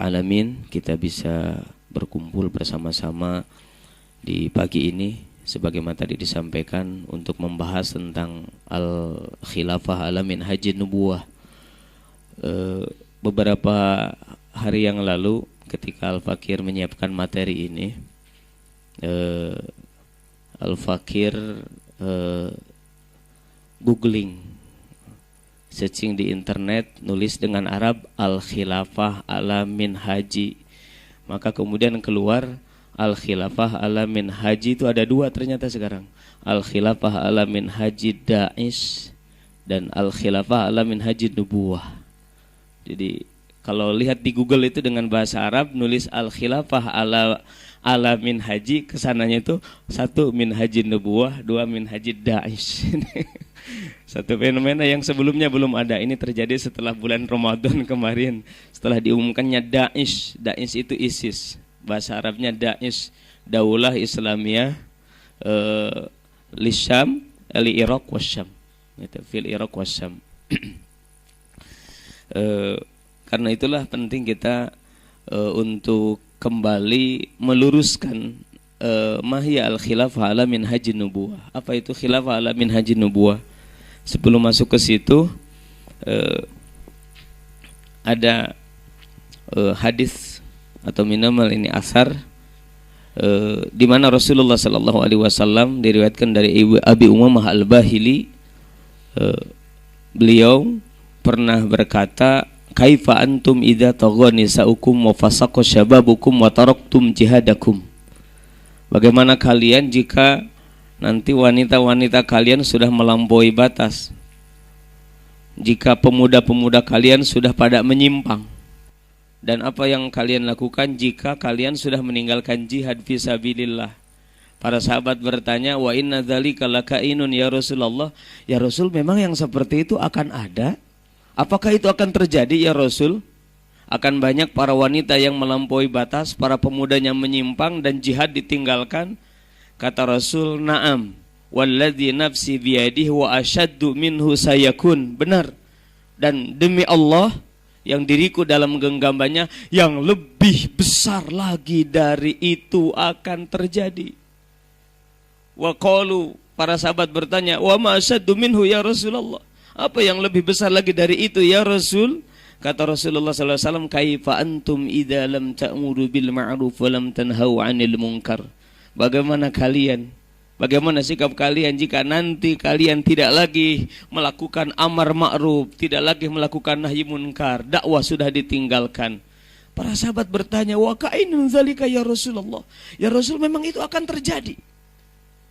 alamin kita bisa berkumpul bersama-sama di pagi ini sebagaimana tadi disampaikan untuk membahas tentang al-khilafah ala minhajin nubuwah. Beberapa hari yang lalu ketika Al-Fakir menyiapkan materi ini, Al-Fakir googling, searching di internet, nulis dengan Arab al-khilafah ala minhaji, maka kemudian keluar al-khilafah ala minhaji. Itu ada dua ternyata sekarang, al-khilafah ala minhaji Da'ish dan al-khilafah ala minhaji nubuwah. Jadi kalau lihat di Google itu dengan bahasa Arab nulis al-khilafah ala minhaji, kesananya itu satu minhaji nubuwah, dua minhaji Da'ish. Satu fenomena yang sebelumnya belum ada. Ini terjadi setelah bulan Ramadan kemarin, setelah diumumkannya Da'ish. Da'ish itu ISIS, bahasa Arabnya Da'ish, Daulah Islamiyah Lisham li Iraq wasyam, itu fil Iraq wasyam. Karena itulah penting kita untuk kembali meluruskan mahya al-khilafah ala minhajin nubuwah. Apa itu khilafah ala minhajin nubuwah? Sebelum masuk ke situ, ada hadis atau minimal ini asar, di mana Rasulullah sallallahu alaihi wasallam diriwayatkan dari Abi Umamah Al-Bahili, beliau pernah berkata, kaifa antum idza taghani sa'ukum wa fasaqa syababukum wa taraktum jihadakum. Bagaimana kalian jika nanti wanita-wanita kalian sudah melampaui batas, jika pemuda-pemuda kalian sudah pada menyimpang, dan apa yang kalian lakukan jika kalian sudah meninggalkan jihad fisabilillah. Para sahabat bertanya, wa inna dzalika lakainun ya Rasulullah. Ya Rasul, memang yang seperti itu akan ada? Apakah itu akan terjadi ya Rasul? Akan banyak para wanita yang melampaui batas, para pemudanya menyimpang dan jihad ditinggalkan? Kata Rasul, na'am, walladzi nafsi biyadihi wa asyaddu minhu sayakun. Benar. Dan demi Allah yang diriku dalam genggamannya, yang lebih besar lagi dari itu akan terjadi. Wa qalu, para sahabat bertanya, wa ma asyaddu minhu ya Rasulullah. Apa yang lebih besar lagi dari itu ya Rasul? Kata Rasulullah sallallahu alaihi wasallam, kaifa antum idza lam ta'muru bil ma'ruf wa lam tanhau 'anil munkar. Bagaimana kalian, bagaimana sikap kalian jika nanti kalian tidak lagi melakukan amar ma'ruf, tidak lagi melakukan nahi munkar, dakwah sudah ditinggalkan. Para sahabat bertanya, wa ka'inun dzalika ya Rasulullah. Ya Rasul, memang itu akan terjadi.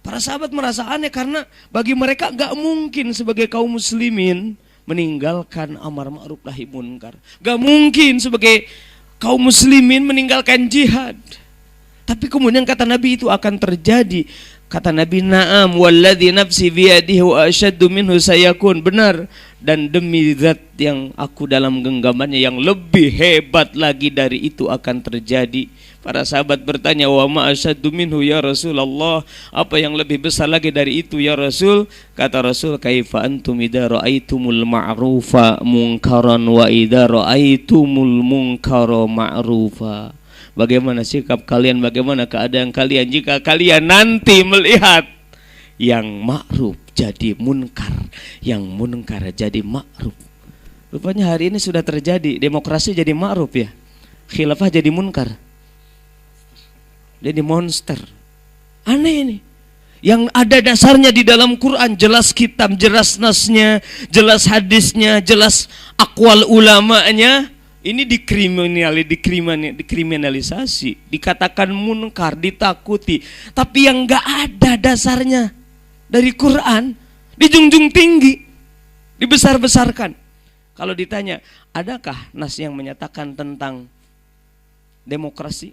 Para sahabat merasa aneh karena bagi mereka enggak mungkin sebagai kaum muslimin meninggalkan amar ma'ruf nahi munkar. Enggak mungkin sebagai kaum muslimin meninggalkan jihad. Tapi kemudian kata Nabi itu akan terjadi. Kata Nabi, na'am walladzi nafsi biyadihi wa asyaddu minhu sayakun. Benar, dan demi zat yang aku dalam genggamannya, yang lebih hebat lagi dari itu akan terjadi. Para sahabat bertanya, wa ma asyaddu minhu ya Rasulullah. Apa yang lebih besar lagi dari itu ya Rasul? Kata Rasul, kaifa antum idza ra'aitumul ma'rufa munkaran wa idza ra'aitumul munkara ma'rufa. Bagaimana sikap kalian, bagaimana keadaan kalian jika kalian nanti melihat yang ma'ruf jadi munkar, yang munkar jadi ma'ruf. Rupanya hari ini sudah terjadi, demokrasi jadi ma'ruf ya, khilafah jadi munkar, jadi monster. Aneh ini. Yang ada dasarnya di dalam Quran, jelas kitab, jelas nasnya, jelas hadisnya, jelas aqwal ulamanya. Ini dikriminalisasi, dikatakan munkar, ditakuti. Tapi yang gak ada dasarnya dari Quran dijunjung tinggi, dibesar-besarkan. Kalau ditanya, adakah nas yang menyatakan tentang demokrasi?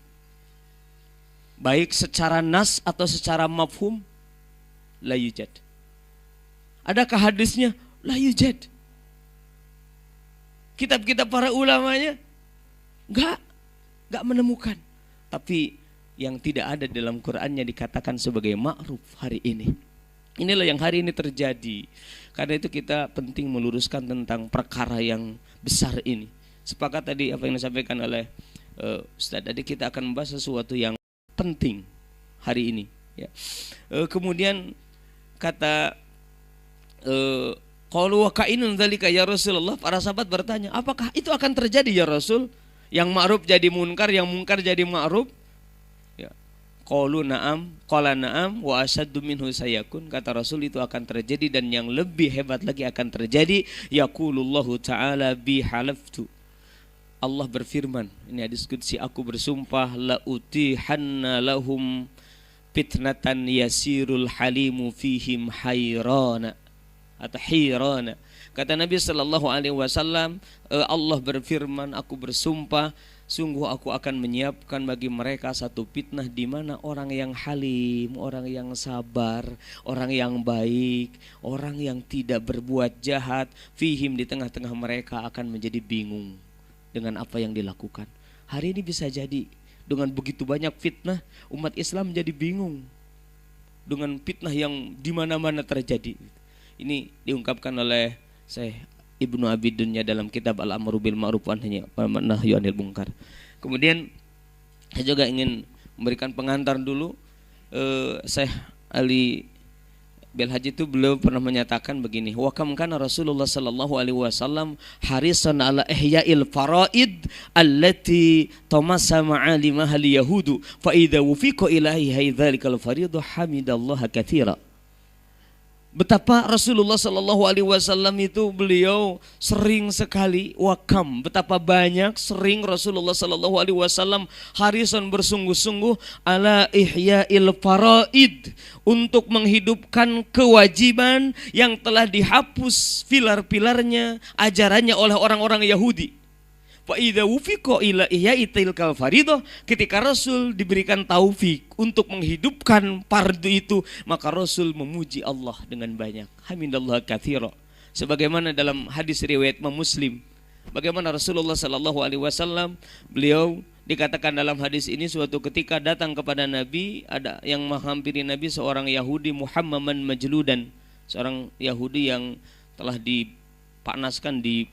Baik secara nas atau secara mafhum? La yujad. Adakah hadisnya? La yujad. Kitab-kitab para ulamanya enggak menemukan. Tapi yang tidak ada dalam Qur'annya dikatakan sebagai ma'ruf hari ini. Inilah yang hari ini terjadi. Karena itu kita penting meluruskan tentang perkara yang besar ini. Sepakat tadi apa yang disampaikan oleh Ustaz, tadi kita akan membahas sesuatu yang penting hari ini ya. Kemudian kata qalu wa ka'inun dzalika ya Rasulullah, para sahabat bertanya, apakah itu akan terjadi ya Rasul? Yang ma'ruf jadi munkar, yang munkar jadi ma'ruf? Ya. Qalu na'am, qala na'am wa asaddu minhu sayakun. Kata Rasul, itu akan terjadi dan yang lebih hebat lagi akan terjadi. Yaqulullahu ta'ala bi halaftu. Allah berfirman, ini hadis qudsi, aku bersumpah la utihanna lahum fitnatan yasirul halimu fihim hayrana atau hirana. Kata Nabi sallallahu alaihi wasallam, Allah berfirman, aku bersumpah, sungguh aku akan menyiapkan bagi mereka satu fitnah di mana orang yang halim, orang yang sabar, orang yang baik, orang yang tidak berbuat jahat, fihim, di tengah-tengah mereka akan menjadi bingung dengan apa yang dilakukan. Hari ini bisa jadi dengan begitu banyak fitnah, umat Islam menjadi bingung dengan fitnah yang di mana-mana terjadi. Ini diungkapkan oleh Syekh Ibnu Abi Dunya dalam kitab Al-Amru bil Ma'ruf wa Nahyu 'anil Munkar. Kemudian saya juga ingin memberikan pengantar dulu. Syekh Ali Bel Haji itu beliau pernah menyatakan begini, wa kam kana Rasulullah sallallahu alaihi wasallam harisan ala ihya'il faraid allati tamassa ma'alimah al-yahudu fa idza wufiqa ilahi hadzal fariidah hamidallaha katsira. Betapa Rasulullah sallallahu alaihi wasallam itu beliau sering sekali, wakam, betapa banyak sering Rasulullah sallallahu alaihi wasallam harisan bersungguh-sungguh ala ihya'il faraid, untuk menghidupkan kewajiban yang telah dihapus pilar-pilarnya, ajarannya oleh orang-orang Yahudi. Fa idza wufiqa ila ihya'itil fariidah, ketika Rasul diberikan taufik untuk menghidupkan fardu itu, maka Rasul memuji Allah dengan banyak. Hamidallah katsira. Sebagaimana dalam hadis riwayat Muslim, bagaimana Rasulullah sallallahu alaihi wasallam, beliau dikatakan dalam hadis ini, suatu ketika datang kepada Nabi, ada yang menghampiri Nabi seorang Yahudi muhammaman majludan, seorang Yahudi yang telah dipanaskan di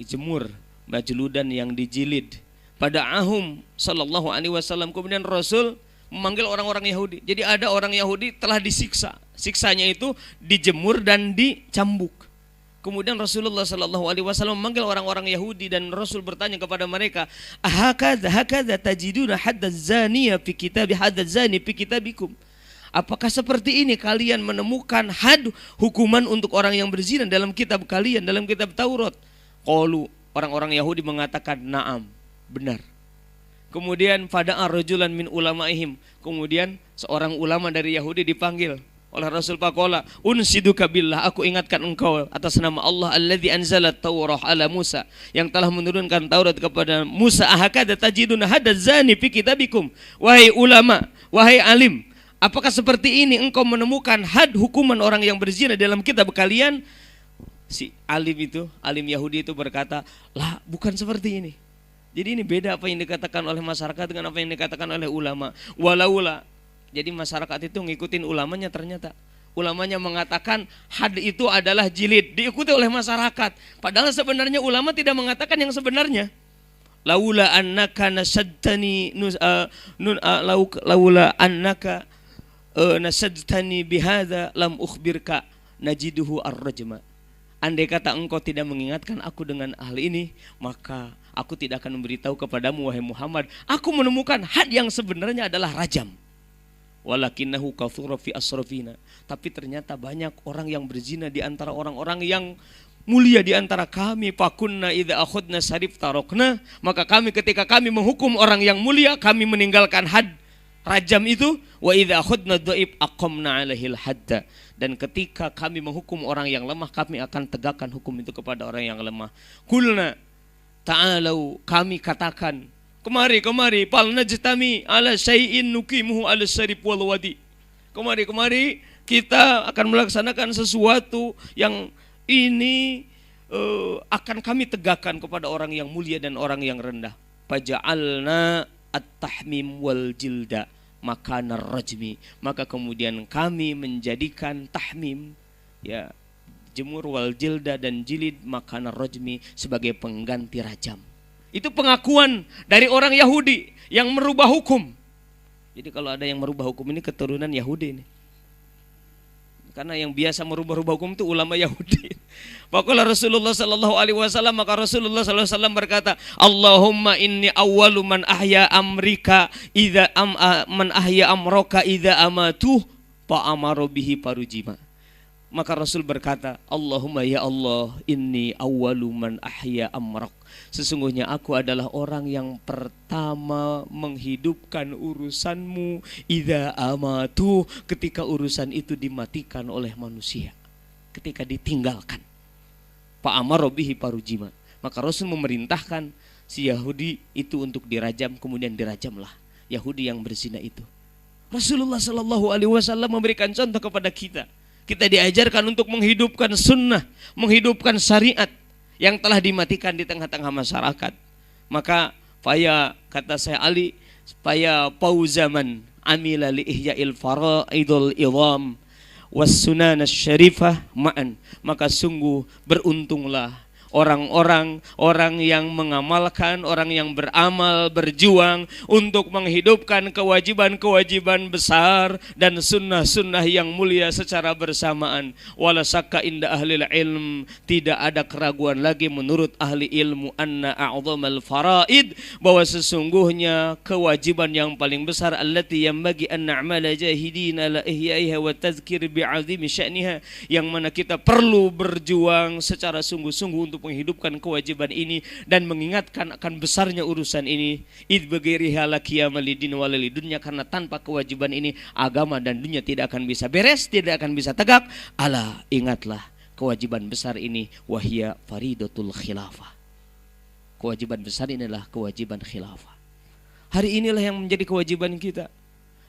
jemur, majludan yang dijilid. Pada ahum sallallahu alaihi wasallam, kemudian Rasul memanggil orang-orang Yahudi. Jadi ada orang Yahudi telah disiksa, siksanya itu dijemur dan dicambuk. Kemudian Rasulullah sallallahu alaihi wasallam memanggil orang-orang Yahudi dan Rasul bertanya kepada mereka, hakadza tajiduna haddaz zaniya fi kitab haddaz zani fi kitabikum. Apakah seperti ini kalian menemukan had, hukuman untuk orang yang berzina dalam kitab kalian, dalam kitab Taurat? Qalu, orang-orang Yahudi mengatakan na'am, benar. Kemudian fada'a rajulan min ulamaihim, kemudian seorang ulama dari Yahudi dipanggil oleh Rasul, faqala unsiduka billah, aku ingatkan engkau atas nama Allah alladzi anzala Taurah ala Musa, yang telah menurunkan Taurat kepada Musa, ahakadza tajiduna hadaz zani fi kitabikum. Wahai ulama, wahai alim, apakah seperti ini engkau menemukan had, hukuman orang yang berzina dalam kitab kalian? Si alim itu, alim Yahudi itu berkata, lah, bukan seperti ini. Jadi ini beda apa yang dikatakan oleh masyarakat dengan apa yang dikatakan oleh ulama. Walaula, jadi masyarakat itu ngikutin ulamanya, ternyata ulamanya mengatakan had itu adalah jilid, diikuti oleh masyarakat. Padahal sebenarnya ulama tidak mengatakan yang sebenarnya. Laula annaka nasaddani laula annaka nasadtani bihadza lam ukhbirka najiduhu ar-rajma. Andai kata engkau tidak mengingatkan aku dengan hal ini, maka aku tidak akan memberitahu kepadamu wahai Muhammad, aku menemukan had yang sebenarnya adalah rajam. Walakinnahu katsura fi asrafina, tapi ternyata banyak orang yang berzina di antara orang-orang yang mulia di antara kami. Fakunna idza akhadna sarif tarokna, maka kami ketika kami menghukum orang yang mulia, kami meninggalkan had, rajam itu. Wa idza akhadna dhaif aqamna alaihil hadda, dan ketika kami menghukum orang yang lemah, kami akan tegakkan hukum itu kepada orang yang lemah. Kulna ta'alau, kami katakan, kemari fal najtami ala syai'in nuqimuhu ala syarif wal wadi. Kemari kita akan melaksanakan sesuatu yang ini akan kami tegakkan kepada orang yang mulia dan orang yang rendah. Faja'alna at-tahmim wal jilda makanar rajmi, maka kemudian kami menjadikan tahmim, ya, jemur, wal jilda dan jilid makana rajmi sebagai pengganti rajam. Itu pengakuan dari orang Yahudi yang merubah hukum. Jadi kalau ada yang merubah hukum ini keturunan Yahudi ini. Karena yang biasa merubah-rubah hukum itu ulama Yahudi. Faqala Rasulullah sallallahu alaihi wasallam, maka Rasulullah sallallahu alaihi wasallam berkata, Allahumma inni awwalu man ahya amrika idza man ahya amraka idza amatuh fa amaru bihi parujima. Maka Rasul berkata, Allahumma ya Allah, inni awwalu man ahya amrak. Sesungguhnya aku adalah orang yang pertama menghidupkan urusanmu idza amatu, ketika urusan itu dimatikan oleh manusia, ketika ditinggalkan. Fa amara bihi parujima. Maka Rasul memerintahkan si Yahudi itu untuk dirajam, kemudian dirajamlah Yahudi yang berzina itu. Rasulullah sallallahu alaihi wasallam memberikan contoh kepada kita. Kita diajarkan untuk menghidupkan sunnah, menghidupkan syariat yang telah dimatikan di tengah-tengah masyarakat. Maka faya, kata saya Ali, faya pauzaman amila li ihya'il faraidul idham was sunan syarifah ma'an. Maka sungguh beruntunglah orang yang mengamalkan, orang yang beramal, berjuang untuk menghidupkan kewajiban-kewajiban besar dan sunnah-sunnah yang mulia secara bersamaan. Wala syakka inda ahlil ilm, tidak ada keraguan lagi menurut ahli ilmu, anna a'dhamal faraid, bahwa sesungguhnya kewajiban yang paling besar, allati yanbaghi an na'mala jahidina la ihyaiha wa tazkir bi'azimi sya'niha, yang mana kita perlu berjuang secara sungguh-sungguh untuk menghidupkan kewajiban ini dan mengingatkan akan besarnya urusan ini. Id baghairiha la qiyama lidin wa lidunya, karena tanpa kewajiban ini agama dan dunia tidak akan bisa beres, tidak akan bisa tegak. Ala, ingatlah kewajiban besar ini, wahia faridatul khilafah. Kewajiban besar ini adalah kewajiban khilafah. Hari inilah yang menjadi kewajiban kita,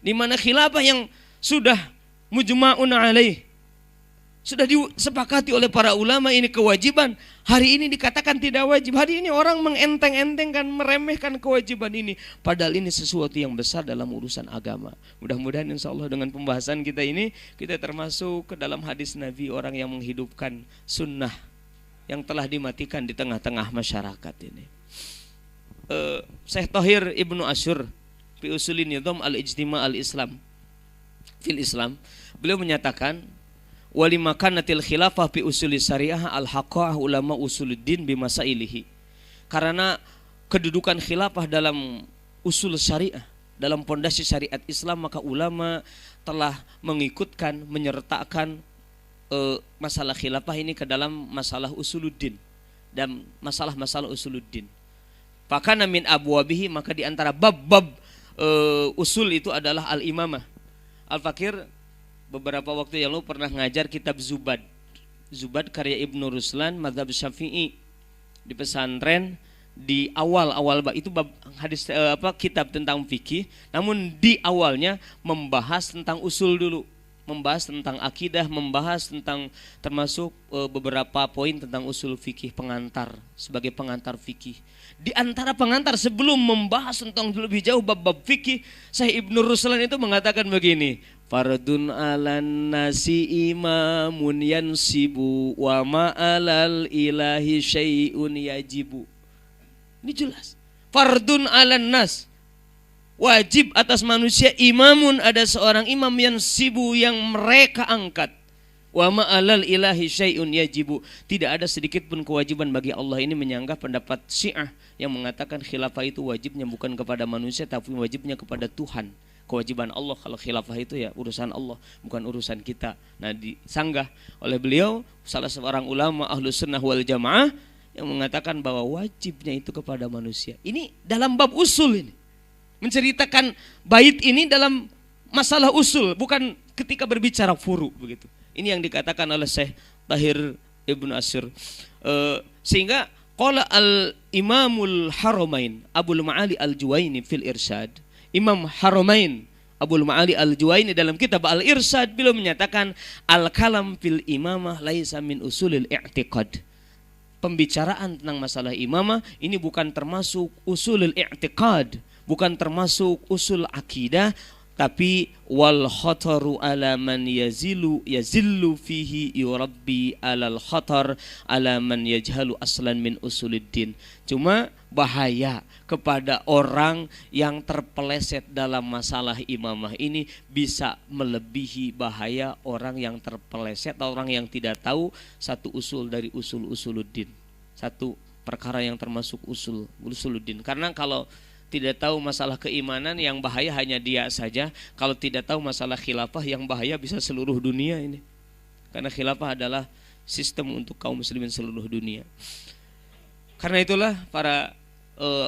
di mana khilafah yang sudah mujma'un alaih, sudah disepakati oleh para ulama ini kewajiban, hari ini dikatakan tidak wajib. Hari ini orang mengenteng-entengkan, meremehkan kewajiban ini, padahal ini sesuatu yang besar dalam urusan agama. Mudah-mudahan insya Allah dengan pembahasan kita ini, kita termasuk ke dalam hadis Nabi, orang yang menghidupkan sunnah yang telah dimatikan di tengah-tengah masyarakat ini. Syekh Thahir Ibnu Asyur fi usulin nizam al-ijtima' al-islam fil Islam, beliau menyatakan, walimakanatil khilafah fi usuli syariah al-haqah ulama usuluddin bimasailihi. Karena kedudukan khilafah dalam usul syariah, dalam pondasi syariat Islam, maka ulama telah mengikutkan, menyertakan masalah khilafah ini ke dalam masalah usuluddin dan masalah-masalah usuluddin. Fakana min abwabihi, maka di antara bab-bab usul itu adalah al-imamah. Al-Fakir beberapa waktu yang lalu pernah ngajar kitab Zubad. Zubad karya Ibnu Ruslan, mazhab Syafi'i, di pesantren. Di awal-awal itu bab hadis kitab tentang fikih, namun di awalnya membahas tentang usul dulu, membahas tentang akidah, membahas tentang termasuk beberapa poin tentang usul fikih, pengantar, sebagai pengantar fikih. Di antara pengantar sebelum membahas tentang lebih jauh bab-bab fikih, Syekh Ibnu Ruslan itu mengatakan begini, fardun alan nasi imamun yansibu wa ma'alal ilahi syai'un yajibu. Ini jelas. Fardun alan nas, wajib atas manusia, imamun, ada seorang imam yansibu yang mereka angkat. Wa ma'alal ilahi syai'un yajibu, tidak ada sedikit pun kewajiban bagi Allah. Ini menyanggah pendapat Syiah yang mengatakan khilafah itu wajibnya bukan kepada manusia tapi wajibnya kepada Tuhan. Kewajiban Allah, kalau khilafah itu ya urusan Allah, bukan urusan kita. Nah, disanggah oleh beliau salah seorang ulama Ahlus Sunnah wal Jamaah yang mengatakan bahwa wajibnya itu kepada manusia. Ini dalam bab usul ini, menceritakan bait ini dalam masalah usul, bukan ketika berbicara furu begitu. Ini yang dikatakan oleh Syekh Thahir Ibnu Asyur. Sehingga qala al-Imamul Haramain Abul Ma'ali Al-Juwaini fil Irsyad, Imam Haramain Abul Ma'ali Al-Juwaini dalam kitab Al-Irsyad, beliau menyatakan al-kalam fil imamah laisa min usulil i'tiqad. Pembicaraan tentang masalah imamah ini bukan termasuk usulul i'tiqad, bukan termasuk usul akidah, Tapi wal khataru ala man yazillu fihi yurabbi alal khatar ala man yajhalu aslan min usuluddin. Cuma bahaya kepada orang yang terpeleset dalam masalah imamah ini bisa melebihi bahaya orang yang terpeleset atau orang yang tidak tahu satu usul dari usuluddin. Satu perkara yang termasuk usuluddin. Karena kalau tidak tahu masalah keimanan, yang bahaya hanya dia saja. Kalau tidak tahu masalah khilafah, yang bahaya bisa seluruh dunia ini. Karena khilafah adalah sistem untuk kaum muslimin seluruh dunia. Karena itulah para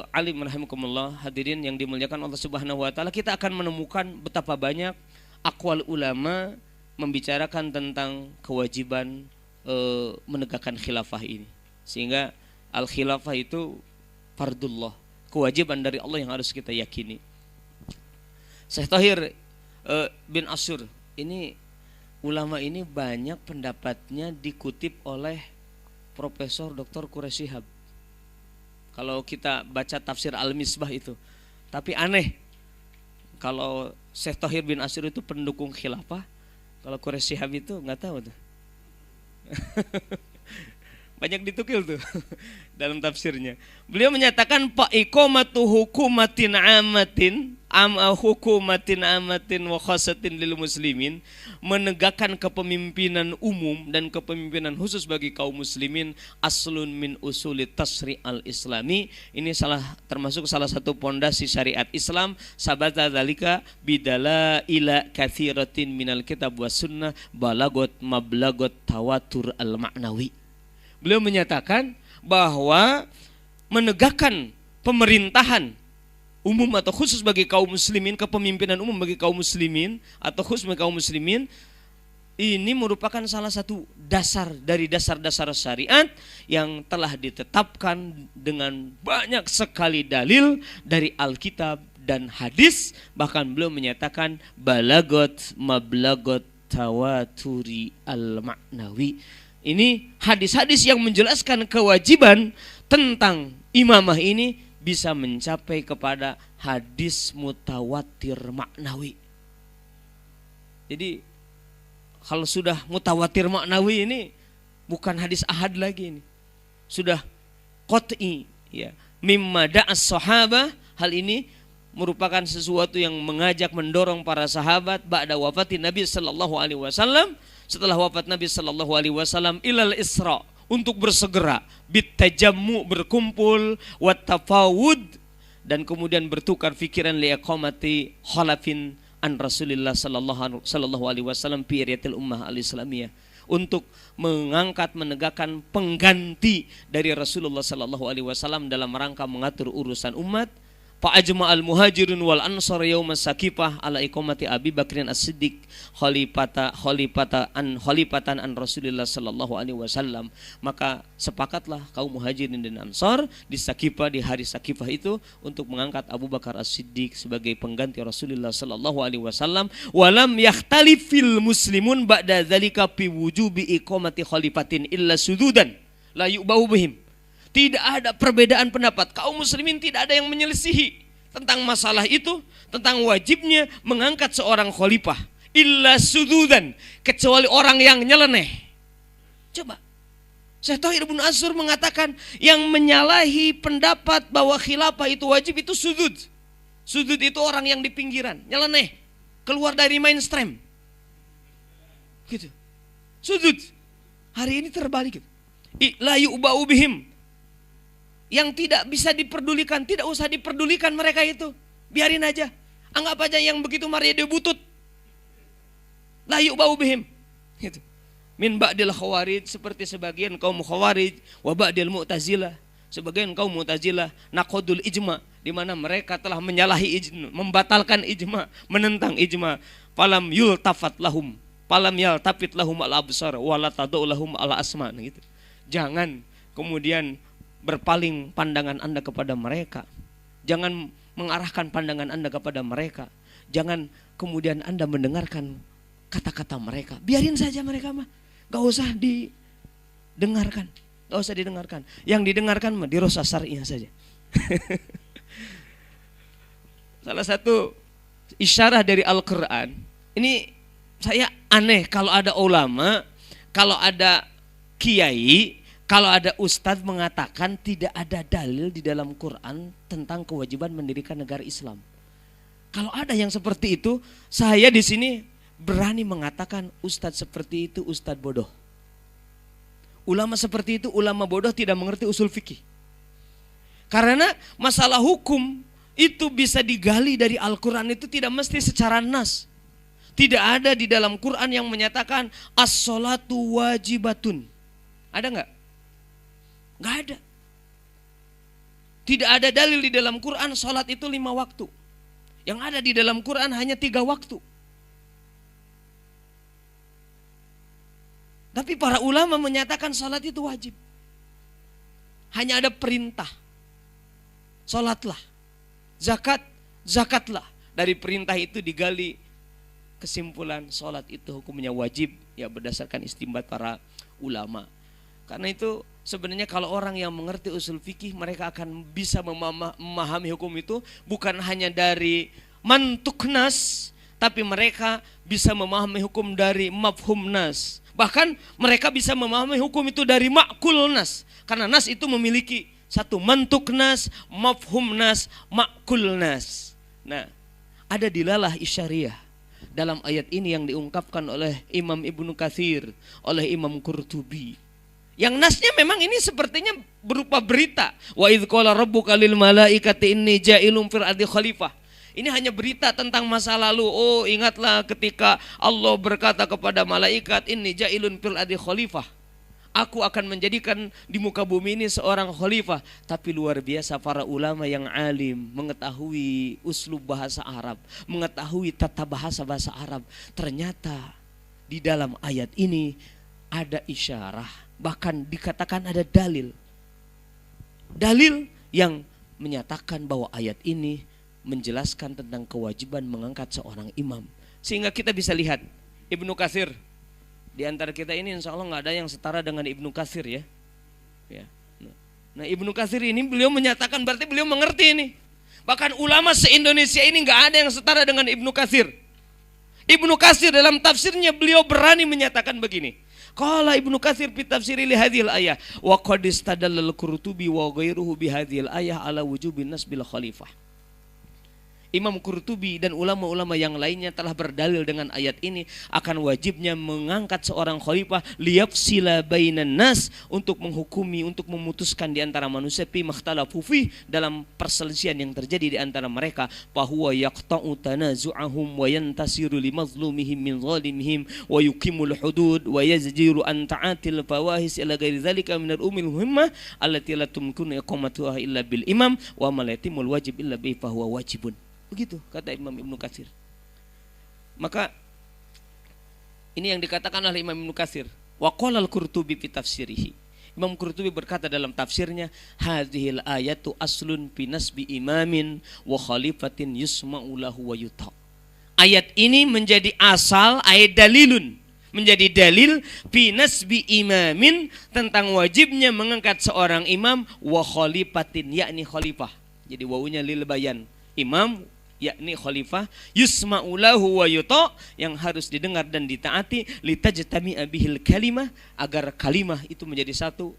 alim rahimakumullah, hadirin yang dimuliakan Allah Subhanahu wa taala, kita akan menemukan betapa banyak aqwal ulama membicarakan tentang kewajiban menegakkan khilafah ini. Sehingga al-khilafah itu fardullah, kewajiban dari Allah yang harus kita yakini. Syekh Thahir bin Asyur ini, ulama ini banyak pendapatnya dikutip oleh Profesor Dr. Quraish Shihab. Kalau kita baca tafsir Al-Misbah itu, tapi aneh, kalau Syekh Thahir bin Asyur itu pendukung khilafah, kalau Quraish Shihab itu nggak tahu tuh. Banyak ditukil tuh dalam tafsirnya. Beliau menyatakan iqamatu hukumatin amatin hukumatin amatin wa khasatin lil muslimin, menegakkan kepemimpinan umum dan kepemimpinan khusus bagi kaum muslimin, aslun min usulit tasri' al-islami. Ini termasuk salah satu pondasi syariat Islam. Sabata dzalika bidala ila katsiratin minal kitab was sunnah balagot mablagot tawatur al-ma'nawi. Beliau menyatakan bahwa menegakkan pemerintahan umum atau khusus bagi kaum muslimin, kepemimpinan umum bagi kaum muslimin atau khusus bagi kaum muslimin, ini merupakan salah satu dasar dari dasar-dasar syariat yang telah ditetapkan dengan banyak sekali dalil dari Alkitab dan hadis. Bahkan beliau menyatakan balagot mablagot tawaturi al-ma'nawi. Ini hadis-hadis yang menjelaskan kewajiban tentang imamah ini bisa mencapai kepada hadis mutawatir maknawi. Jadi kalau sudah mutawatir maknawi ini bukan hadis ahad lagi ini. Sudah qat'i ya. Mimma da'as sahabah, hal ini merupakan sesuatu yang mengajak mendorong para sahabat ba'da wafatin Nabi sallallahu alaihi wasallam, setelah wafat Nabi sallallahu alaihi wasallam, ilal isra, untuk bersegera, bitajammu, berkumpul, wattafawud, dan kemudian bertukar fikiran liaqamati khalafin an Rasulillah sallallahu alaihi wasallam fi riyatil ummah al-islamiyah, untuk mengangkat menegakkan pengganti dari Rasulullah sallallahu alaihi wasallam dalam rangka mengatur urusan umat. Fa'ajma'al muhajirun wal ansar yaum as-sakifah ala iqamati Abi Bakrin as-Siddiq khalifatan an Rasulullah sallallahu alaihi wasallam. Maka sepakatlah kaum muhajirin dan ansar di Sakifah, di hari Sakifah itu, untuk mengangkat Abu Bakar as-Siddiq sebagai pengganti Rasulullah sallallahu alaihi wasallam. Walam yakhtalifil muslimun ba'da dzalika fi wujubi iqamati khalifatin illa sududan la yu'bahu bihim. Tidak ada perbedaan pendapat. Kaum muslimin tidak ada yang menyelisihi tentang masalah itu, tentang wajibnya mengangkat seorang khalifah. Illa sududan, kecuali orang yang nyeleneh. Coba, Syekh Thahir bin Asyur mengatakan yang menyalahi pendapat bahwa khilafah itu wajib itu sudud. Sudud itu orang yang di pinggiran, nyeleneh, keluar dari mainstream. Gitu. Sudud. Hari ini terbalik. La yu'ba'u bihim. Yang tidak bisa diperdulikan, tidak usah diperdulikan mereka itu. Biarin aja. Anggap aja yang begitu Maria dia butut. La yu'ba'u bihim. Gitu. Min ba'dil khawarij, seperti sebagian kaum khawarij, wa ba'dil mu'tazilah, sebagian kaum mu'tazilah, naqadul ijma, di mana mereka telah menyalahi ijma, membatalkan ijma, menentang ijma. Falam yultafat lahum, falam yaltafit lahum al-absar, wa la tad'u lahum al-asma, gitu. Jangan kemudian berpaling pandangan Anda kepada mereka. Jangan mengarahkan pandangan Anda kepada mereka. Jangan kemudian Anda mendengarkan kata-kata mereka. Biarin saja mereka mah. Gak usah didengarkan. Gak usah didengarkan. Yang didengarkan mah dirasa syar'iyah saja. Salah satu isyarah dari Al-Quran. Ini saya aneh kalau ada ulama, kalau ada kiai, kalau ada ustadz mengatakan tidak ada dalil di dalam Quran tentang kewajiban mendirikan negara Islam. Kalau ada yang seperti itu, saya di sini berani mengatakan ustadz seperti itu ustadz bodoh. Ulama seperti itu ulama bodoh, tidak mengerti usul fikih. Karena masalah hukum itu bisa digali dari Al-Quran, itu tidak mesti secara nas. Tidak ada di dalam Quran yang menyatakan as-sholatu wajibatun. Ada nggak? Nggak ada. Tidak ada dalil di dalam Quran sholat itu 5 waktu. Yang ada di dalam Quran hanya 3 waktu. Tapi para ulama menyatakan sholat itu wajib. Hanya ada perintah. Sholatlah. Zakat, zakatlah. Dari perintah itu digali kesimpulan sholat itu hukumnya wajib, ya berdasarkan istimbat para ulama. Karena itu sebenarnya kalau orang yang mengerti usul fikih, mereka akan bisa memahami hukum itu bukan hanya dari mantuk nas, tapi mereka bisa memahami hukum dari mafhum nas. Bahkan mereka bisa memahami hukum itu dari ma'kul nas. Karena nas itu memiliki satu mantuk nas, mafhum nas, ma'kul nas. Nah, ada dilalah isyariah dalam ayat ini yang diungkapkan oleh Imam Ibnu Katsir, oleh Imam Qurtubi. Yang nasnya memang ini sepertinya berupa berita. Wa idz qala rabbuka lil malaikati inni ja'ilun fil ardi khalifah. Ini hanya berita tentang masa lalu. Oh, ingatlah ketika Allah berkata kepada malaikat, inni ja'ilun fil ardi khalifah. Aku akan menjadikan di muka bumi ini seorang khalifah. Tapi luar biasa para ulama yang alim, mengetahui uslub bahasa Arab, mengetahui tata bahasa Arab. Ternyata di dalam ayat ini ada isyarah, bahkan dikatakan ada dalil. Dalil yang menyatakan bahwa ayat ini menjelaskan tentang kewajiban mengangkat seorang imam. Sehingga kita bisa lihat Ibnu Katsir. Di antara kita ini insya Allah nggak ada yang setara dengan Ibnu Katsir ya. Nah Ibnu Katsir ini beliau menyatakan berarti beliau mengerti ini. Bahkan ulama se-Indonesia ini nggak ada yang setara dengan Ibnu Katsir. Ibnu Katsir dalam tafsirnya beliau berani menyatakan begini. Qala Ibnu Katsir fi tafsiri li hadhil ayah wa qad istadalla al-Qurtubi wa ghairuhu bi hadhil ayah ala wujubin nasbil khalifah. Imam Qurtubi dan ulama-ulama yang lainnya telah berdalil dengan ayat ini akan wajibnya mengangkat seorang khalifah liyafsila bainan nas, untuk menghukumi, untuk memutuskan di antara manusia fi makhtalafu fi, dalam perselisihan yang terjadi di antara mereka, bahwa yaqta'u tanazu'ahum wa yantasiru limazlumihim min zalimihim wa yuqimul hudud wa yazjiru an ta'atil fawahis ila ghairi dzalika min al-umil muhimmah allati la tumkinu iqamatuha illa bil imam wa ma la yatimul wajib illa bi fa huwa wajibun. Begitu kata Imam Ibnu Katsir. Maka ini yang dikatakan oleh Imam Ibnu Katsir. Wa qala al-Qurtubi fi tafsirihi. Imam Qurtubi berkata dalam tafsirnya, hadhil ayatu aslun fi nasbi imamin wa khalifatin yusma'u lahu wa yuta. Ayat ini menjadi asal, ayat dalilun, menjadi dalil fi nasbi imamin, tentang wajibnya mengangkat seorang imam, wa khalifatin, yakni khalifah. Jadi wawunya lil bayan. Imam yakni khalifah, yusma'u lahu wa yuta, yang harus didengar dan ditaati, litajtami'a bihil kalimah, agar kalimah itu menjadi satu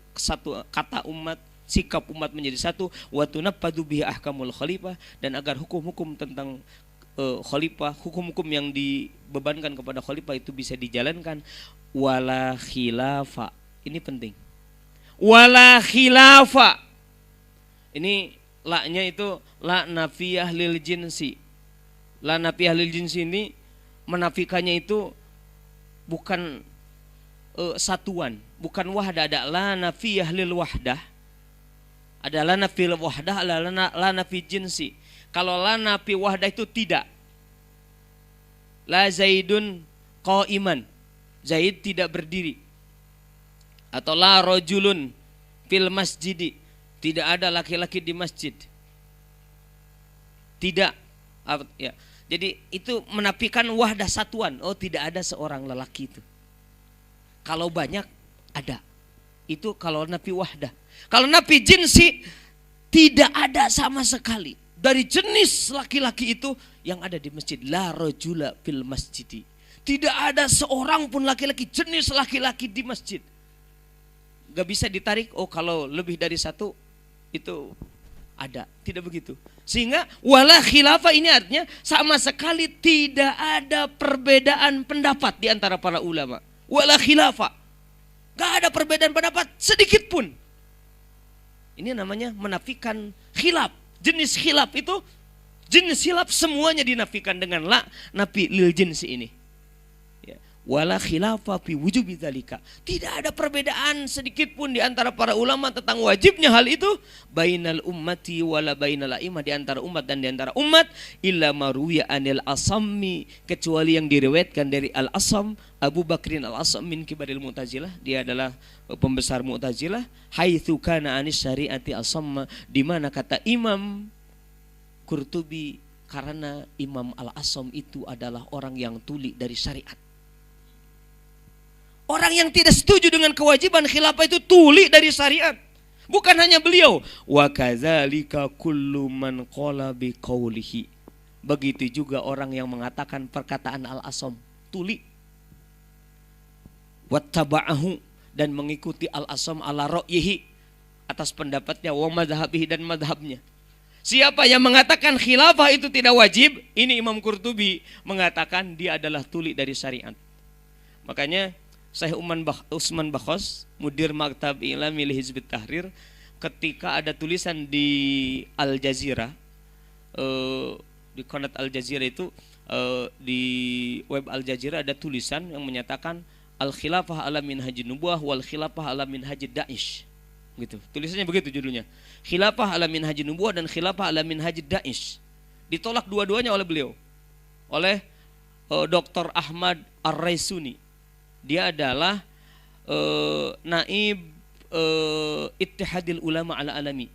kata umat, sikap umat menjadi satu, wa tunaffadhu bihi ahkamul khalifah, dan agar hukum-hukum tentang khalifah, hukum-hukum yang dibebankan kepada khalifah itu bisa dijalankan. Wala khilafa, ini penting. Wala khilafa, ini la-nya itu la nafiyah lil jinsi. La nafiyah lil jinsi ini menafikannya itu bukan satuan, bukan wahdah. Ada la nafiyah lil wahdah, ada la nafi lil wahdah, ada la nafi jinsi. Kalau la nafi wahdah itu tidak. La zaidun qaiman, Zaid tidak berdiri. Atau la rajulun fil masjidi, tidak ada laki-laki di masjid. Tidak ya. Jadi itu menafikan wahdah satuan. Oh, tidak ada seorang lelaki itu. Kalau banyak ada. Itu kalau nafi wahdah. Kalau nafi jinsi tidak ada sama sekali. dari jenis laki-laki itu yang ada di masjid. La rajula fil masjidi. Tidak ada seorang pun laki-laki, jenis laki-laki di masjid. Gak bisa ditarik, oh kalau lebih dari satu itu ada. Tidak begitu. Sehingga wala khilafah ini artinya sama sekali tidak ada perbedaan pendapat di antara para ulama. Wala khilafah. Gak ada perbedaan pendapat sedikit pun. Ini namanya menafikan khilaf. Jenis khilaf itu, jenis khilaf semuanya dinafikan dengan la nafi lil jinsi ini. Ya. Wala khilafa fi wujubi dzalika. Tidak ada perbedaan sedikit pun di antara para ulama tentang wajibnya hal itu. Bainal ummati wala bainal a'immah, di antara umat dan di antara umat. Illa maruya anil asammi, kecuali yang diriwayatkan dari al-asam. Abu Bakrin al-Asam min kibaril Mu'tazilah, dia adalah pembesar Mu'tazilah. Haitsu kana anis syariati asamma, di mana kata Imam Qurtubi, karena Imam al-Asam itu adalah orang yang tuli dari syariat. Orang yang tidak setuju dengan kewajiban khilafah itu tuli dari syariat. Bukan hanya beliau. Wa kadzalika kullu man qala bi qaulihi. Begitu juga orang yang mengatakan perkataan al-Asam, tuli. Wattaba'ahu, dan mengikuti al-Asam ala ra'yihi, atas pendapatnya, wa madhabihi, dan madhabnya. Siapa yang mengatakan khilafah itu tidak wajib, ini Imam Qurtubi mengatakan dia adalah tuli dari syariat. Makanya Syekh Utsman Bakhos, mudir Maktab Ilmi Hizbut Tahrir, ketika ada tulisan di Al Jazeera, di Qanat Al Jazeera itu, di web Al Jazeera ada tulisan yang menyatakan Al-khilafah ala minhajin nubuwah wal khilafah ala minhajid Da'ish. Gitu. Tulisannya begitu judulnya. Khilafah ala minhajin nubuwah dan khilafah ala minhajid Da'ish. Ditolak dua-duanya oleh beliau. Oleh Dr. Ahmad Ar-Raisuni. Dia adalah naib Ittihadil Ulama ala Alami.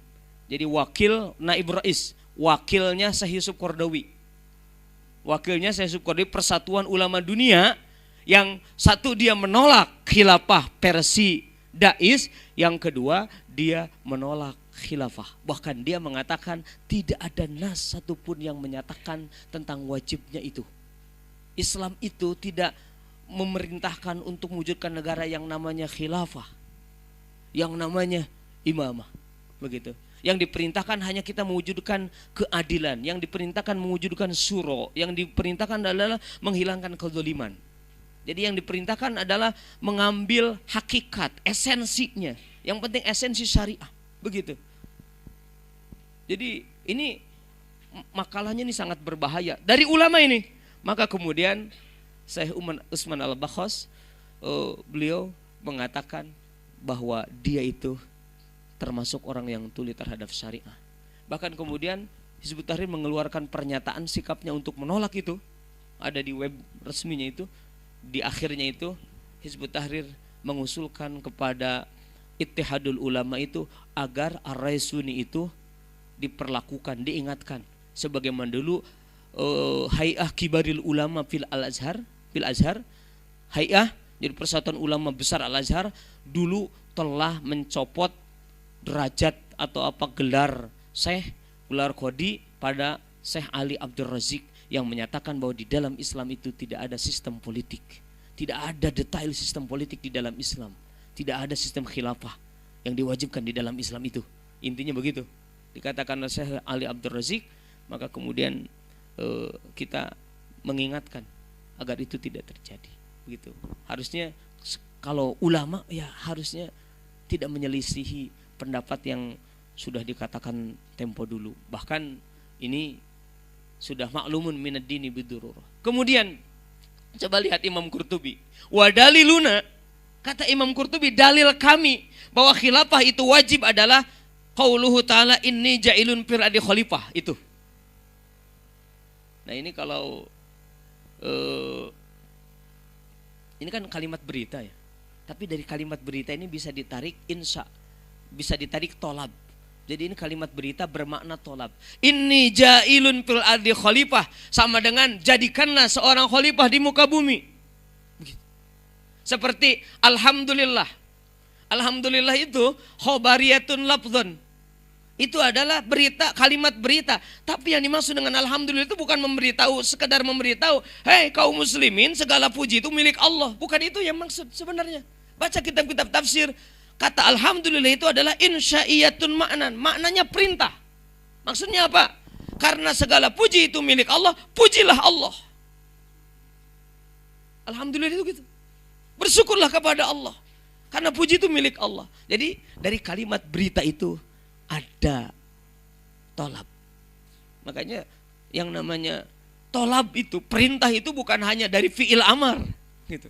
Jadi wakil naib rais, wakilnya Syekh Yusuf Qaradawi. Wakilnya Syekh Yusuf Qaradawi Persatuan Ulama Dunia. Yang satu dia menolak khilafah versi Dais, yang kedua dia menolak khilafah. Bahkan dia mengatakan tidak ada nas satupun yang menyatakan tentang wajibnya itu. Islam itu tidak memerintahkan untuk mewujudkan negara yang namanya khilafah, yang namanya imamah, begitu. Yang diperintahkan hanya kita mewujudkan keadilan, yang diperintahkan mewujudkan syuro, yang diperintahkan adalah menghilangkan kezaliman. Jadi yang diperintahkan adalah mengambil hakikat, esensinya. Yang penting esensi syariah, begitu. Jadi ini makalahnya ini sangat berbahaya dari ulama ini. Maka kemudian Syekh Utsman Al-Bakhos, beliau mengatakan bahwa dia itu termasuk orang yang tuli terhadap syariah. Bahkan kemudian Hizbut Tahrir mengeluarkan pernyataan sikapnya untuk menolak itu. Ada di web resminya itu. Di akhirnya itu Hizbut Tahrir mengusulkan kepada Ittihadul Ulama itu agar Ar-Raisuni itu diperlakukan, diingatkan sebagaimana dulu Hay'ah Kibaril Ulama fil Azhar, Hay'ah, jadi Persatuan Ulama Besar Al-Azhar dulu telah mencopot derajat atau gelar Syekh, gelar qadi pada Syekh Ali Abdul Razik, yang menyatakan bahwa di dalam Islam itu tidak ada sistem politik, tidak ada detail sistem politik di dalam Islam, tidak ada sistem khilafah yang diwajibkan di dalam Islam itu. Intinya begitu dikatakan oleh Syekh Ali Abdul Razik. Maka kemudian kita mengingatkan agar itu tidak terjadi, begitu. Harusnya kalau ulama ya harusnya tidak menyelisihi pendapat yang sudah dikatakan tempo dulu. Bahkan ini sudah maklumun minad dini bidurur. Kemudian coba lihat Imam Qurtubi. Wa daliluna, kata Imam Qurtubi, dalil kami bahwa khilafah itu wajib adalah qauluhu ta'ala inni ja'ilun fil ardi khalifah itu. Nah ini kalau ini kan kalimat berita ya. Tapi dari kalimat berita ini bisa ditarik insya, bisa ditarik tolab. Jadi ini kalimat berita bermakna tolab. Inni ja'ilun fil ardi khalifah sama dengan jadikanlah seorang khalifah di muka bumi. Begitu. Seperti alhamdulillah. Alhamdulillah itu khobariyatun lafzun. Itu adalah berita, kalimat berita. Tapi yang dimaksud dengan alhamdulillah itu bukan memberitahu, sekedar memberitahu, hei kaum muslimin, segala puji itu milik Allah. Bukan itu yang maksud sebenarnya. Baca kitab-kitab tafsir, kata alhamdulillah itu adalah insya'iyatun ma'nan. Maknanya perintah. Maksudnya apa? Karena segala puji itu milik Allah, pujilah Allah. Alhamdulillah itu gitu. Bersyukurlah kepada Allah. Karena puji itu milik Allah. Jadi dari kalimat berita itu ada tolab. Makanya yang namanya tolab itu, perintah itu bukan hanya dari fi'il amar gitu.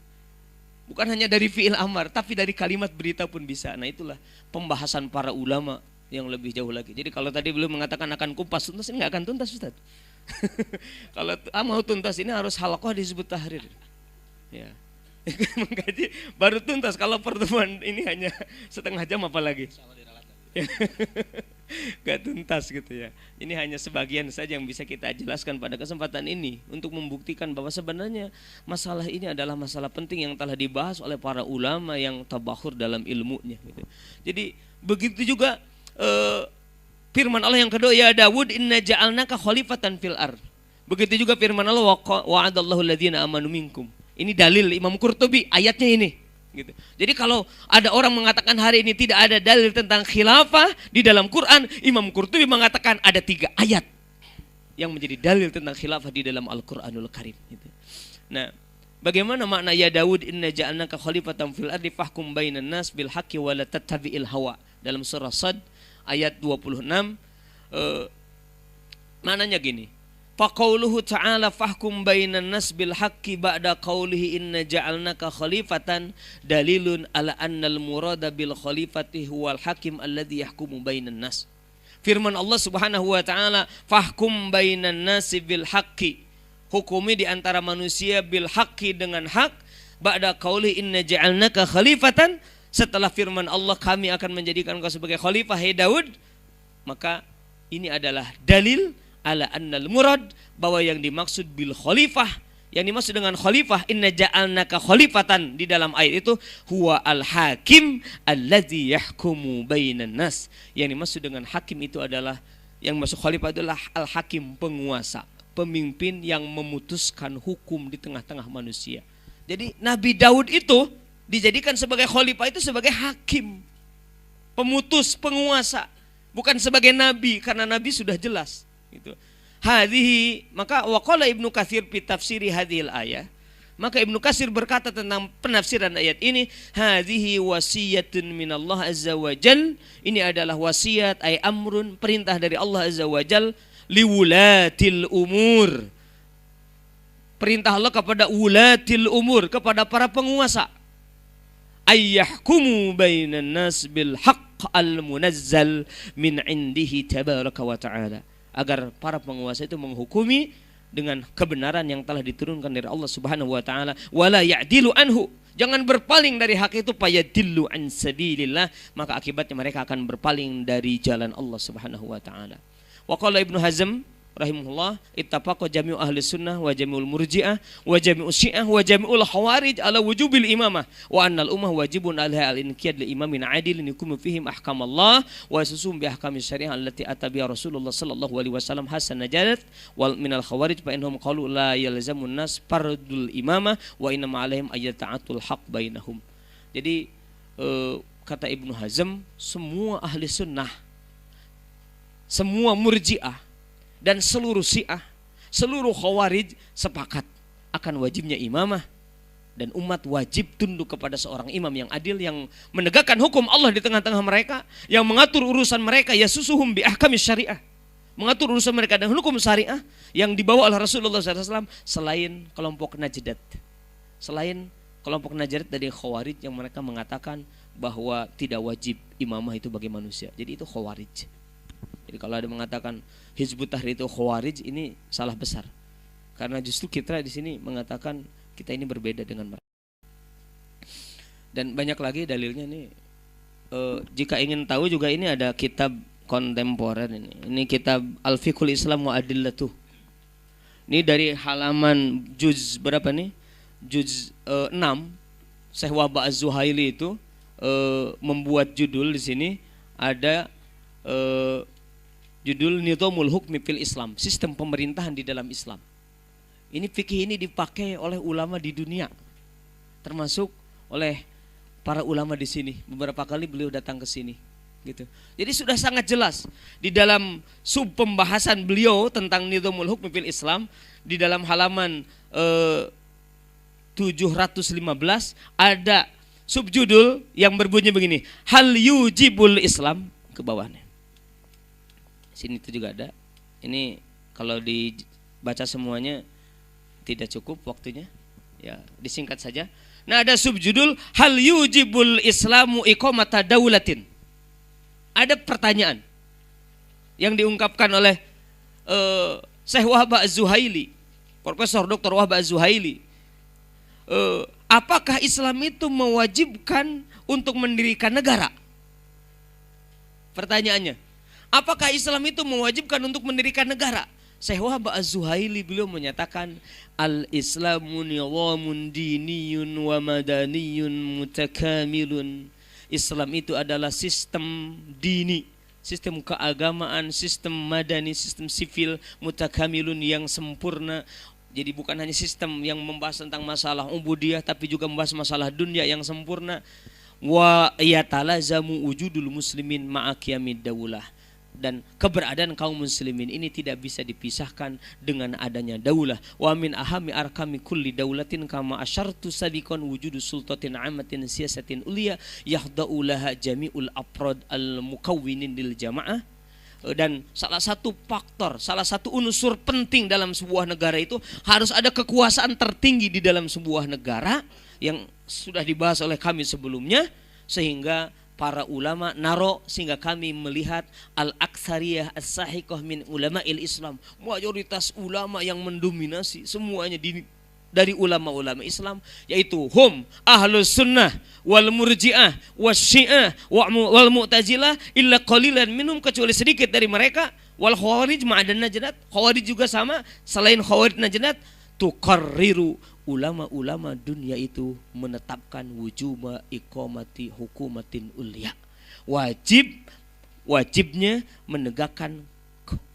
Bukan hanya dari fi'il amar, tapi dari kalimat berita pun bisa. Nah itulah pembahasan para ulama yang lebih jauh lagi. Jadi kalau tadi belum mengatakan akan kumpas tuntas, ini nggak akan tuntas Ustaz. Kalau mau tuntas ini harus halaqah disebut tahrir. Ya. Mengkaji baru tuntas. Kalau pertemuan ini hanya setengah jam apalagi. Gak tuntas gitu ya. Ini hanya sebagian saja yang bisa kita jelaskan pada kesempatan ini untuk membuktikan bahwa sebenarnya masalah ini adalah masalah penting yang telah dibahas oleh para ulama yang tabahur dalam ilmunya gitu. Jadi begitu juga firman Allah yang kedua, ya Dawud inna ja'alnaka khalifatan fil ard. Begitu juga firman Allah, wa'adallahu alladziina amanu minkum. Ini dalil Imam Qurtubi ayatnya ini. Gitu. Jadi kalau ada orang mengatakan hari ini tidak ada dalil tentang khilafah di dalam Quran, Imam Qurtubi mengatakan ada 3 ayat yang menjadi dalil tentang khilafah di dalam Al-Quranul Karim. Gitu. Nah, bagaimana makna ya Daud inna ja'alnaka khalifatan fil ardi fahkum bainan nas bil haqqi wa la tattabi'il hawa, dalam surah Sad ayat 26. Maknanya gini. Faqauluhu ta'ala fahkum bainan nas bil haqqi ba'da qaulihi inna ja'alnaka khalifatan dalilun ala annal murada bil khalifati huwal hakim alladhi yahkumu bainan nas. Firman Allah Subhanahu wa taala, fahkum bainan nasi bil haqqi, hukumi di antara manusia bil haqqi dengan hak, ba'da qauli inna ja'alnaka khalifatan, setelah firman Allah kami akan menjadikan kau sebagai khalifah hai Daud, maka ini adalah dalil ala annal murad, bahwa yang dimaksud bil khalifah, yang dimaksud dengan khalifah inna ja'alnaka khalifatan di dalam ayat itu huwa al hakim allazi yahkumu bainan nas. Yang dimaksud dengan hakim itu adalah, yang masuk khalifah adalah al hakim, penguasa, pemimpin yang memutuskan hukum di tengah-tengah manusia. Jadi Nabi Daud itu dijadikan sebagai khalifah itu sebagai hakim, pemutus, penguasa, bukan sebagai nabi, karena nabi sudah jelas. Gitu. Hadhihi, maka waqala Ibnu Katsir fi tafsiri hadhil ayah, maka Ibnu Katsir berkata tentang penafsiran ayat ini, hadhihi wasiyatun minallah azza wajal, ini adalah wasiat ay amrun, perintah dari Allah azza wajal, liwulatil umur, perintah Allah kepada wulatil umur, kepada para penguasa, ayyahkumu bainan nas bil haqq al munazzal min indihi tabaraka wa ta'ala, agar para penguasa itu menghukumi dengan kebenaran yang telah diturunkan dari Allah Subhanahu wa taala, wala ya'dilu anhu, jangan berpaling dari hak itu, fayadillu an sabilillah, maka akibatnya mereka akan berpaling dari jalan Allah Subhanahu wa taala. Wa qala Ibnu Hazm rahimahullah, ittafaqa jami'u ahli sunnah wa jami'ul murji'ah wa jami'u syi'ah wa jami'ul khawarij ala wujubil imamah wa annal ummah wajibun alaiha al-inqiyad li imamin adilin yukumu fihim ahkamallah wa yasusum bi ahkami syariah allati atabiha Rasulullah sallallahu alaihi wasallam hasan najalat wal minal khawarij fa innahum qalu la yalzamun nas fardul imamah wa inna alaihim ayata'atul haq bainahum. Jadi kata Ibnu Hazm, semua ahli sunnah, semua murji'ah dan seluruh syiah, seluruh khawarij sepakat akan wajibnya imamah, dan umat wajib tunduk kepada seorang imam yang adil, yang menegakkan hukum Allah di tengah-tengah mereka, yang mengatur urusan mereka, yasusuhum bi ahkami syariah, mengatur urusan mereka dengan hukum syariah yang dibawa oleh Rasulullah SAW, selain kelompok Najdat, selain kelompok Najdat dari khawarij yang mereka mengatakan bahwa tidak wajib imamah itu bagi manusia. Jadi itu khawarij. Jadi kalau ada mengatakan Hizbut Tahrir itu khawarij, ini salah besar. Karena justru kita di sini mengatakan kita ini berbeda dengan mereka. Dan banyak lagi dalilnya nih. Jika ingin tahu juga ini ada kitab kontemporer ini. Ini kitab Al-Fiqhul Islam wa Adillatuh. Ini dari halaman juz berapa nih? Juz 6. Syekh Wahbah Az-Zuhaili itu membuat judul di sini ada Judul Nizamul Hukmi fil Islam, sistem pemerintahan di dalam Islam. Ini fikih ini dipakai oleh ulama di dunia, termasuk oleh para ulama di sini. Beberapa kali beliau datang ke sini, gitu. Jadi sudah sangat jelas di dalam sub pembahasan beliau tentang Nizamul Hukmi fil Islam di dalam halaman 715 ada subjudul yang berbunyi begini, hal yujibul Islam, ke bawahnya. Sini itu juga ada. Ini kalau dibaca semuanya tidak cukup waktunya. Ya, disingkat saja. Nah, ada subjudul hal yujibul Islamu iqamata daulatin. Ada pertanyaan yang diungkapkan oleh Syekh Wahab Az-Zuhaili, Profesor Dr. Wahab Az-Zuhaili. Apakah Islam itu mewajibkan untuk mendirikan negara? Pertanyaannya, apakah Islam itu mewajibkan untuk mendirikan negara? Syekh Wahab Az-Zuhaili beliau menyatakan al-Islamu nizamun diniyun wa madaniyun mutakamilun. Islam itu adalah sistem dini, sistem keagamaan, sistem madani, sistem sivil mutakamilun yang sempurna. Jadi bukan hanya sistem yang membahas tentang masalah ubudiyah, tapi juga membahas masalah dunia yang sempurna. Wa yatalazamu wujudul muslimin ma'a qiyamid daulah. Dan keberadaan kaum muslimin ini tidak bisa dipisahkan dengan adanya daulah. Wa min ahami arkami kulli daulatin kama asyartu sabiqan wujudu sultatin amatin siyasatin uliya yahda'u laha jami'ul afrad al-mukawwinin lil jamaah. Dan salah satu faktor, salah satu unsur penting dalam sebuah negara itu harus ada kekuasaan tertinggi di dalam sebuah negara yang sudah dibahas oleh kami sebelumnya, sehingga para ulama sehingga kami melihat al-aktsariyah as-sahiqah min ulama'il Islam, mayoritas ulama yang mendominasi semuanya dari ulama-ulama Islam, yaitu hum ahlus sunnah wal murji'ah wasyi'ah wal mu'tazilah illa qalilan minhum, kecuali sedikit dari mereka, wal khawarij ma'adan najdat, khawarij juga sama, selain khawarij najdat, tuqarriru, ulama-ulama dunia itu menetapkan wujuba iqamati hukumatin ulia, wajibnya menegakkan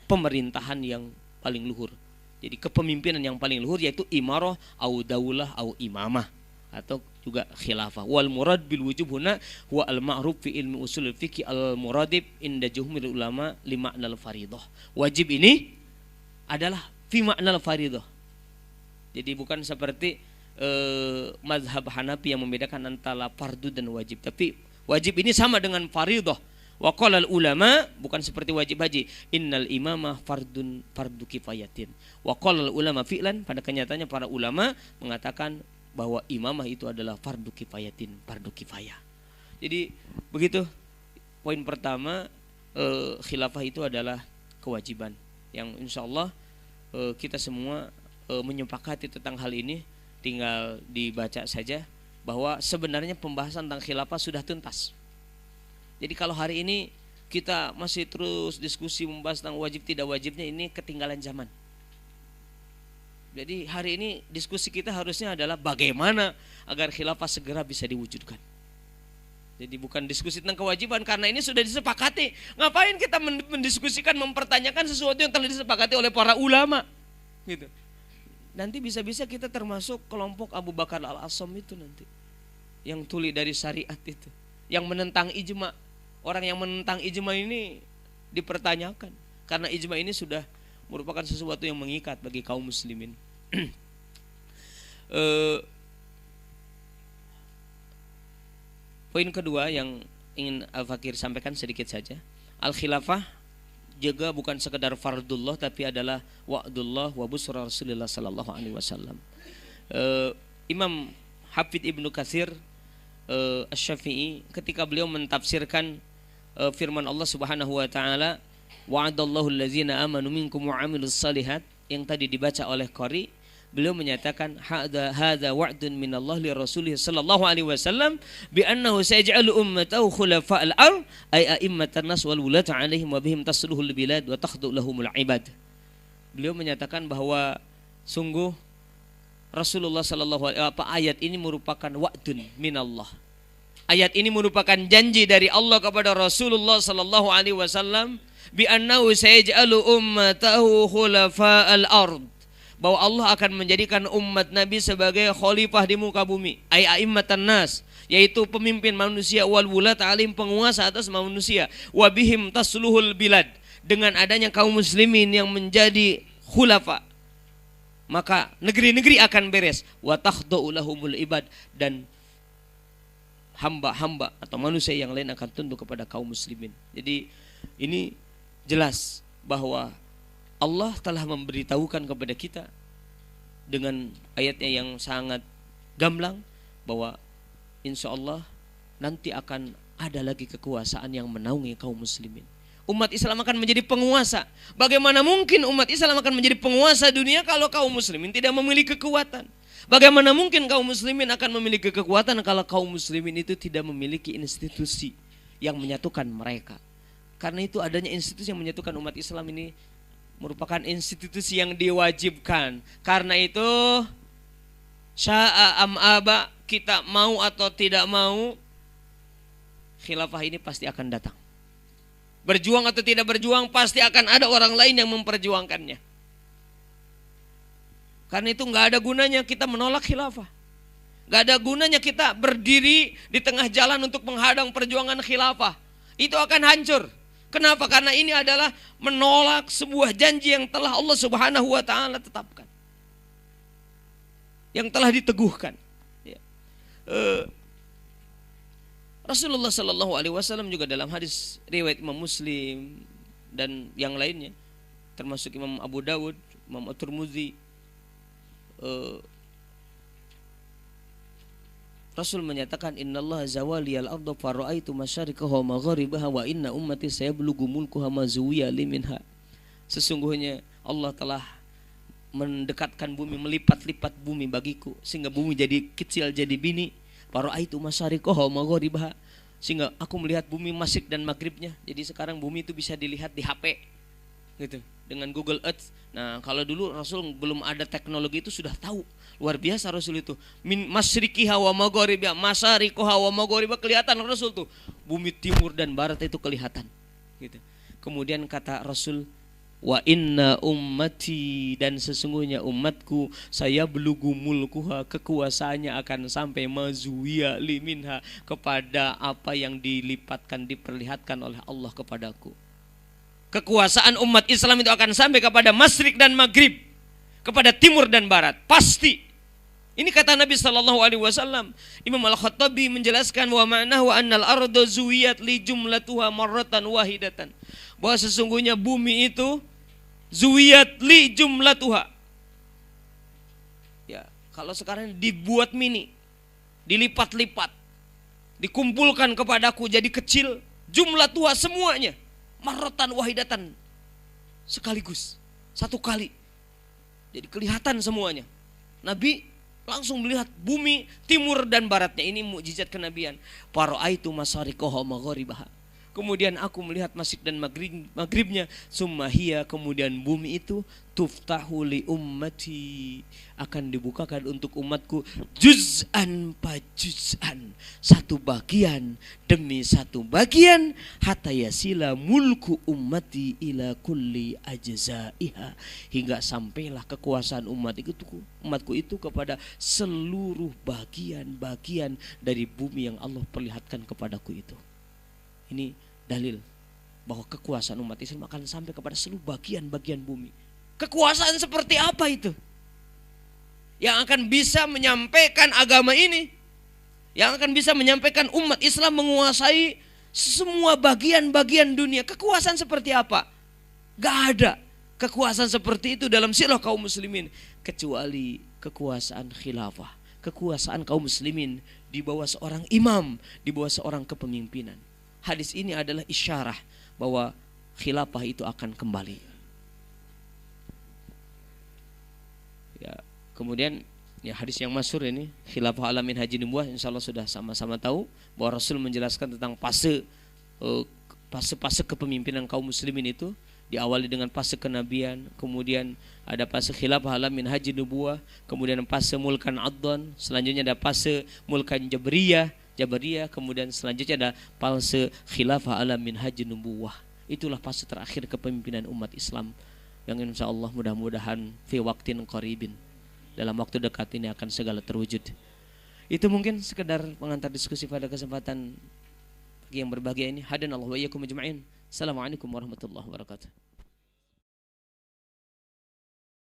pemerintahan yang paling luhur. Jadi kepemimpinan yang paling luhur yaitu imarah au daulah au imamah atau juga khilafah. Wal murad bil wujub huna huwa al ma'ruf fi ilmi usul fiqh al muradib inda jumhuril ulama li ma'nal faridah. Wajib ini adalah fi ma'nal faridah. Jadi bukan seperti mazhab Hanafi yang membedakan antara fardu dan wajib, tapi wajib ini sama dengan faridah. Wa qala ulama, bukan seperti wajib haji, innal imamah fardu kifayatin. Wa qala ulama fi'lan, pada kenyataannya para ulama mengatakan bahwa imamah itu adalah fardu kifayatin, fardu kifayah. Jadi begitu. Poin pertama, khilafah itu adalah kewajiban yang insyaallah kita semua menyepakati tentang hal ini. Tinggal dibaca saja bahwa sebenarnya pembahasan tentang khilafah sudah tuntas. Jadi kalau hari ini kita masih terus diskusi membahas tentang wajib tidak wajibnya, ini ketinggalan zaman. Jadi hari ini diskusi kita harusnya adalah bagaimana agar khilafah segera bisa diwujudkan. Jadi bukan diskusi tentang kewajiban, karena ini sudah disepakati. Ngapain kita mendiskusikan, mempertanyakan sesuatu yang telah disepakati oleh para ulama, gitu. Nanti bisa-bisa kita termasuk kelompok Abu Bakar Al-Asam itu nanti, yang tuli dari syariat itu, yang menentang ijma. Orang yang menentang ijma ini dipertanyakan, karena ijma ini sudah merupakan sesuatu yang mengikat bagi kaum muslimin. Poin kedua yang ingin Al-Fakir sampaikan sedikit saja, al-khilafah juga bukan sekedar fardullah, tapi adalah wa'dullah wa busra Rasulullah sallallahu alaihi wasallam. Imam Hafidz Ibnu Katsir Asy-Syafi'i ketika beliau mentafsirkan firman Allah Subhanahu wa taala, wa'adallahu allazina amanu minkum wa 'amilus shalihat, yang tadi dibaca oleh qari, beliau menyatakan hadza wa'dun minallah li rasulih sallallahu alaihi wasallam bi annahu sayaj'alu ummatahu khulafa'al ard ay a'immatan nas wal wulata 'alaihim wa bihim tasluhul bilad wa takhdu lahumul ibad. Beliau menyatakan bahwa sungguh Rasulullah sallallahu alaihi ayat ini merupakan wa'dun minallah. Ayat ini merupakan janji dari Allah kepada Rasulullah sallallahu alaihi wasallam bi annahu sayaj'alu ummatahu khulafa'al ard, bahwa Allah akan menjadikan umat Nabi sebagai khalifah di muka bumi, ai a'immatan nas, yaitu pemimpin manusia, wal wulat alim, penguasa atas manusia, wa bihim tasluhul bilad, dengan adanya kaum muslimin yang menjadi khulafa maka negeri-negeri akan beres, wa takhda'u lahumul ibad, dan hamba-hamba atau manusia yang lain akan tunduk kepada kaum muslimin. Jadi ini jelas bahwa Allah telah memberitahukan kepada kita dengan ayatnya yang sangat gamblang bahwa insya Allah nanti akan ada lagi kekuasaan yang menaungi kaum muslimin. Umat Islam akan menjadi penguasa. Bagaimana mungkin umat Islam akan menjadi penguasa dunia kalau kaum muslimin tidak memiliki kekuatan? Bagaimana mungkin kaum muslimin akan memiliki kekuatan kalau kaum muslimin itu tidak memiliki institusi yang menyatukan mereka? Karena itu adanya institusi yang menyatukan umat Islam ini merupakan institusi yang diwajibkan. Karena itu sya'a am aba, kita mau atau tidak mau, khilafah ini pasti akan datang. Berjuang atau tidak berjuang, pasti akan ada orang lain yang memperjuangkannya. Karena itu nggak ada gunanya kita menolak khilafah. Nggak ada gunanya kita berdiri di tengah jalan untuk menghadang perjuangan khilafah. Itu akan hancur. Kenapa? Karena ini adalah menolak sebuah janji yang telah Allah Subhanahu wa taala tetapkan. Yang telah diteguhkan. Ya. Rasulullah Sallallahu Alaihi Wasallam juga dalam hadis riwayat Imam Muslim dan yang lainnya, termasuk Imam Abu Dawud, Imam At-Tirmidzi, Rasul menyatakan innallaha zawaliyal arda fara'aitu masyariqaha wa magharibaha wa inna ummati sayablughu mulkuha ma zuwiya li minha. Sesungguhnya Allah telah mendekatkan bumi, melipat-lipat bumi bagiku sehingga bumi jadi kecil jadi bini. Fara'aitu masyariqaha wa magharibaha, sehingga aku melihat bumi masyriq dan maghribnya. Jadi sekarang bumi itu bisa dilihat di HP gitu dengan Google Earth. Nah, kalau dulu Rasul belum ada teknologi itu sudah tahu. Luar biasa Rasul itu. Min masyriqiha wa magharibiha, masyariqaha wa magharibiha, kelihatan Rasul tuh. Bumi timur dan barat itu kelihatan. Gitu. Kemudian kata Rasul, wa inna ummati, dan sesungguhnya umatku saya belugu mulkuha, kekuasaannya akan sampai mazuwiya li minha, kepada apa yang dilipatkan, diperlihatkan oleh Allah kepadaku. Kekuasaan umat Islam itu akan sampai kepada masyriq dan maghrib, kepada timur dan barat, pasti. Ini kata Nabi Sallallahu Alaihi Wasallam. Imam Al-Khattabi menjelaskan wa ma'nahu annal ardu zuwiyat li jumlatuha marratan wahidatan, bahwa sesungguhnya bumi itu zuwiyat li jumlatuha. Ya, kalau sekarang dibuat mini, dilipat-lipat, dikumpulkan kepadaku jadi kecil, jumlatuha semuanya, marratan wahidatan, sekaligus, satu kali. Jadi kelihatan semuanya. Nabi langsung melihat bumi timur dan baratnya. Ini mukjizat kenabian. Fara'aitu masyariqaha magharibaha. Kemudian aku melihat masyriq dan maghribnya. Summa hiya, kemudian bumi itu tuftahu li ummati, akan dibukakan untuk umatku juz'an pa juz'an, satu bagian demi satu bagian, hatta yasila mulku ummati ila kulli ajzaiha, hingga sampailah kekuasaan umatku itu kepada seluruh bagian-bagian dari bumi yang Allah perlihatkan kepadaku itu. Ini dalil bahwa kekuasaan umat Islam akan sampai kepada seluruh bagian-bagian bumi. Kekuasaan seperti apa itu yang akan bisa menyampaikan agama ini, yang akan bisa menyampaikan umat Islam menguasai semua bagian-bagian dunia? Kekuasaan seperti apa? Gak ada kekuasaan seperti itu dalam sirah kaum muslimin, kecuali kekuasaan khilafah, kekuasaan kaum muslimin di bawah seorang imam, di bawah seorang kepemimpinan. Hadis ini adalah isyarah bahwa khilafah itu akan kembali. Ya, kemudian ya hadis yang masyhur ini khilafah alamin haji nubuwah, insyaallah sudah sama-sama tahu bahwa Rasul menjelaskan tentang fase kepemimpinan kaum muslimin itu. Diawali dengan fase kenabian, kemudian ada fase khilafah alamin haji nubuwah, kemudian fase mulkan adhan, selanjutnya ada fase mulkan jabariyah, kemudian selanjutnya ada fase khilafah alamin haji nubuwah. Itulah fase terakhir kepemimpinan umat Islam yang insya Allah mudah-mudahan fi waqtin qaribin, dalam waktu dekat ini akan segala terwujud. Itu mungkin sekedar pengantar diskusi pada kesempatan yang berbahagia ini. Hadanallahu wa iyyakum ajma'in. Assalamualaikum warahmatullahi wabarakatuh.